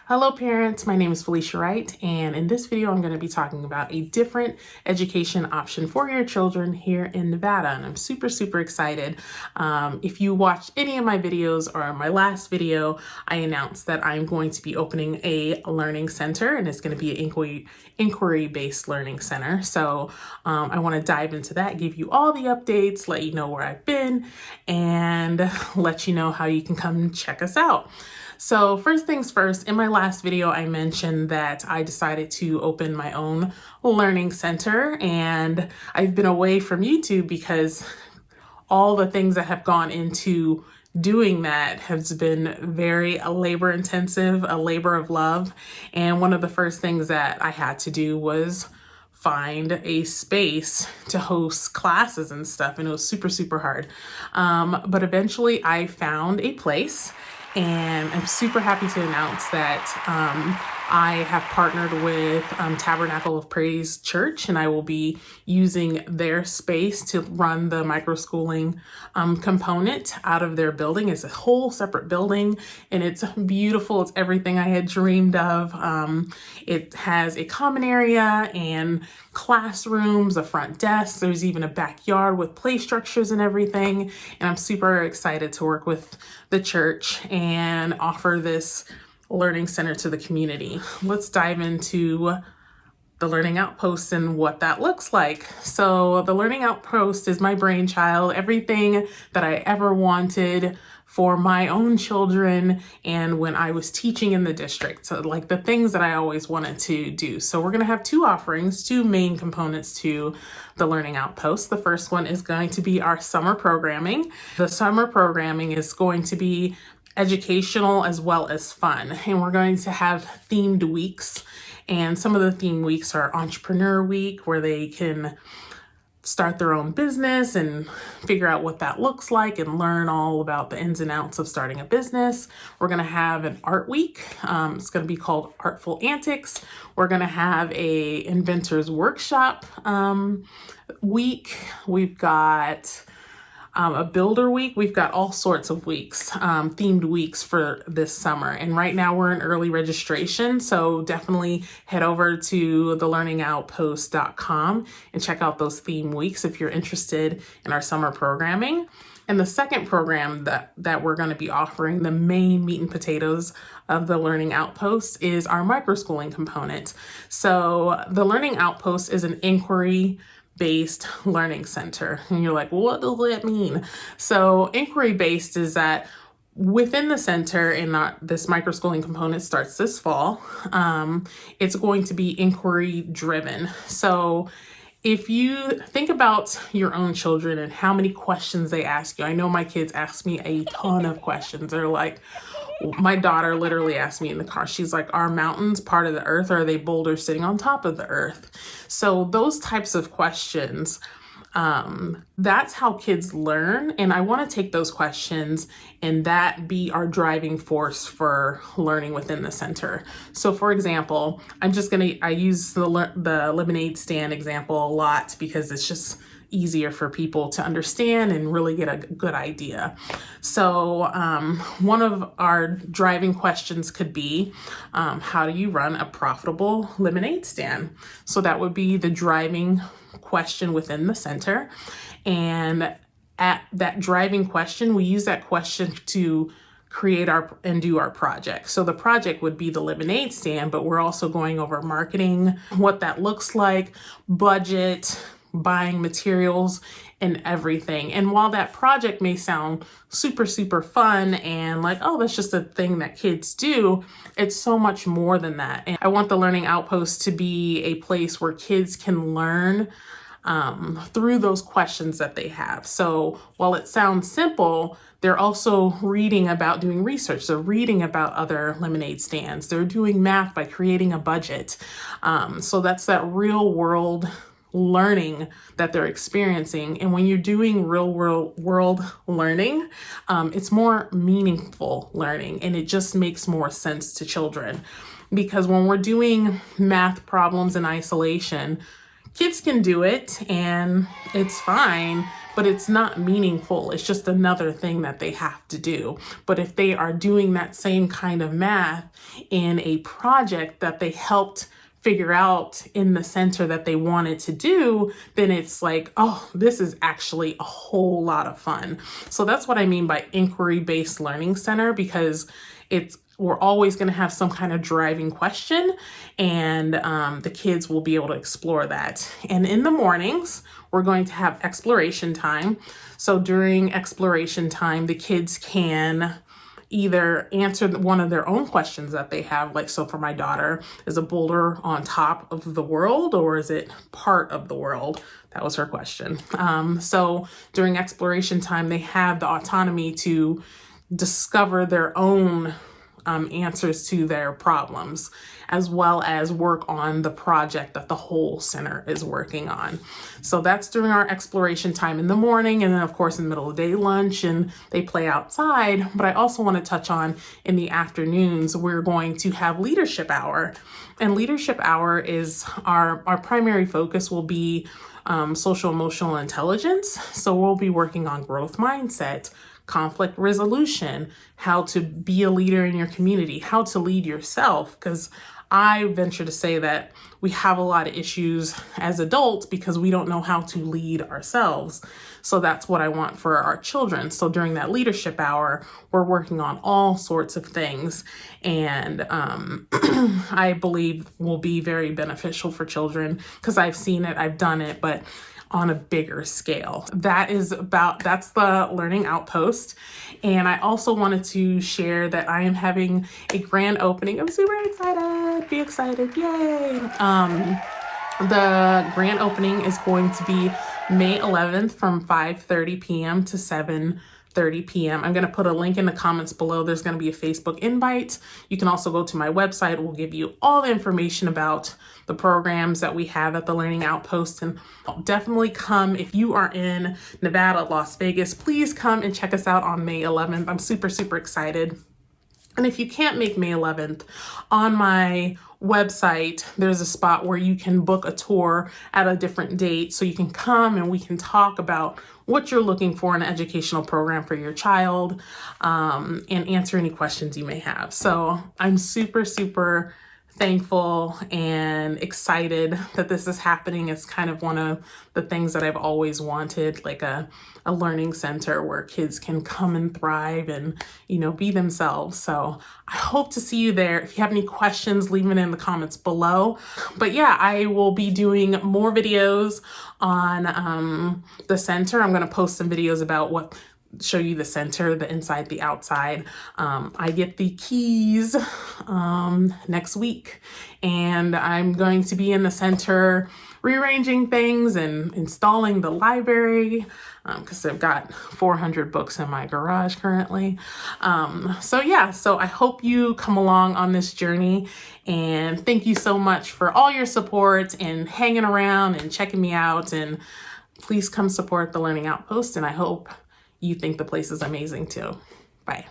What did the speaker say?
Hello parents, my name is Felicia Wright, and in this video I'm going to be talking about a different education option for your children here in Nevada, and I'm super excited. If you watched any of my videos or my last video, I announced that I'm going to be opening a learning center, and it's going to be an inquiry-based learning center. So I want to dive into that, give you all the updates, let you know where I've been, and let you know how you can come check us out. So first things first, in my last video, I mentioned that I decided to open my own learning center, and I've been away from YouTube because all the things that have gone into doing that has been very labor intensive, a labor of love. And one of the first things that I had to do was find a space to host classes and stuff, and it was super hard. But eventually I found a place. And I'm super happy to announce that I have partnered with Tabernacle of Praise Church, and I will be using their space to run the microschooling component out of their building. It's a whole separate building, and it's beautiful. It's everything I had dreamed of. It has a common area and classrooms, a front desk. There's even a backyard with play structures and everything. And I'm super excited to work with the church and offer this learning center to the community. Let's dive into the Learning Outpost and what that looks like. So the Learning Outpost is my brainchild, everything that I ever wanted for my own children and when I was teaching in the district. So like the things that I always wanted to do. So we're gonna have two offerings, two main components to the Learning Outpost. The first one is going to be our summer programming. The summer programming is going to be educational as well as fun. And we're going to have themed weeks. And some of the themed weeks are Entrepreneur Week, where they can start their own business and figure out what that looks like and learn all about the ins and outs of starting a business. We're going to have an art week. It's going to be called Artful Antics. We're going to have a inventors workshop week. We've got a builder week. We've got all sorts of weeks, themed weeks for this summer. And right now we're in early registration. So definitely head over to thelearningoutpost.com and check out those theme weeks if you're interested in our summer programming. And the second program that we're going to be offering, the main meat and potatoes of the Learning Outpost, is our microschooling component. So the Learning Outpost is an inquiry-based learning center. And you're like, what does that mean? So inquiry-based is that within the center, and this microschooling component starts this fall, it's going to be inquiry-driven. So if you think about your own children and how many questions they ask you, I know my kids ask me a ton of questions. They're like, my daughter literally asked me in the car, she's like, are mountains part of the earth, or are they boulders sitting on top of the earth? So those types of questions, that's how kids learn. And I want to take those questions and that be our driving force for learning within the center. So for example, I use the lemonade stand example a lot because it's just easier for people to understand and really get a good idea. So one of our driving questions could be, how do you run a profitable lemonade stand? So that would be the driving question within the center. And at that driving question, we use that question to create and do our project. So the project would be the lemonade stand, but we're also going over marketing, what that looks like, budget, buying materials, and everything. And while that project may sound super fun and like, oh, that's just a thing that kids do, it's so much more than that. And I want the Learning Outpost to be a place where kids can learn through those questions that they have. So while it sounds simple, they're also reading about doing research. They're reading about other lemonade stands. They're doing math by creating a budget. So that's that real world learning that they're experiencing. And when you're doing real world learning, it's more meaningful learning, and it just makes more sense to children. Because when we're doing math problems in isolation, kids can do it and it's fine, but it's not meaningful. It's just another thing that they have to do. But if they are doing that same kind of math in a project that they helped figure out in the center that they wanted to do, then it's like, oh, this is actually a whole lot of fun. So that's what I mean by inquiry-based learning center, because we're always going to have some kind of driving question, and the kids will be able to explore that. And in the mornings, we're going to have exploration time. So during exploration time, the kids can either answer one of their own questions that they have. Like, so for my daughter, is a boulder on top of the world, or is it part of the world? That was her question. So during exploration time, they have the autonomy to discover their own answers to their problems, as well as work on the project that the whole center is working on. So that's during our exploration time in the morning, and then of course in the middle of the day lunch, and they play outside. But I also want to touch on in the afternoons, we're going to have leadership hour. And leadership hour is our primary focus will be social emotional intelligence. So we'll be working on growth mindset, conflict resolution, how to be a leader in your community, how to lead yourself, because I venture to say that we have a lot of issues as adults because we don't know how to lead ourselves. So that's what I want for our children. So during that leadership hour, we're working on all sorts of things, and I believe will be very beneficial for children, because I've seen it, I've done it, but on a bigger scale. That's the Learning Outpost. And I also wanted to share that I am having a grand opening. I'm super excited. Be excited. Yay. The grand opening is going to be May 11th from 5:30 p.m. to 7:30 p.m. I'm going to put a link in the comments below. There's going to be a Facebook invite. You can also go to my website. We'll give you all the information about the programs that we have at the Learning Outpost. And definitely come if you are in Nevada, Las Vegas. Please come and check us out on May 11th. I'm super, super excited. And if you can't make May 11th, on my website, there's a spot where you can book a tour at a different date. So you can come and we can talk about what you're looking for in an educational program for your child, and answer any questions you may have. So I'm super, super thankful and excited that this is happening. It's kind of one of the things that I've always wanted, like a learning center where kids can come and thrive and, be themselves. So I hope to see you there. If you have any questions, leave them in the comments below. But yeah, I will be doing more videos on the center. I'm going to post some videos about show you the center, the inside, the outside. I get the keys next week, and I'm going to be in the center rearranging things and installing the library, because I've got 400 books in my garage currently. So I hope you come along on this journey, and thank you so much for all your support and hanging around and checking me out, and please come support the Learning Outpost, and I hope you think the place is amazing too. Bye.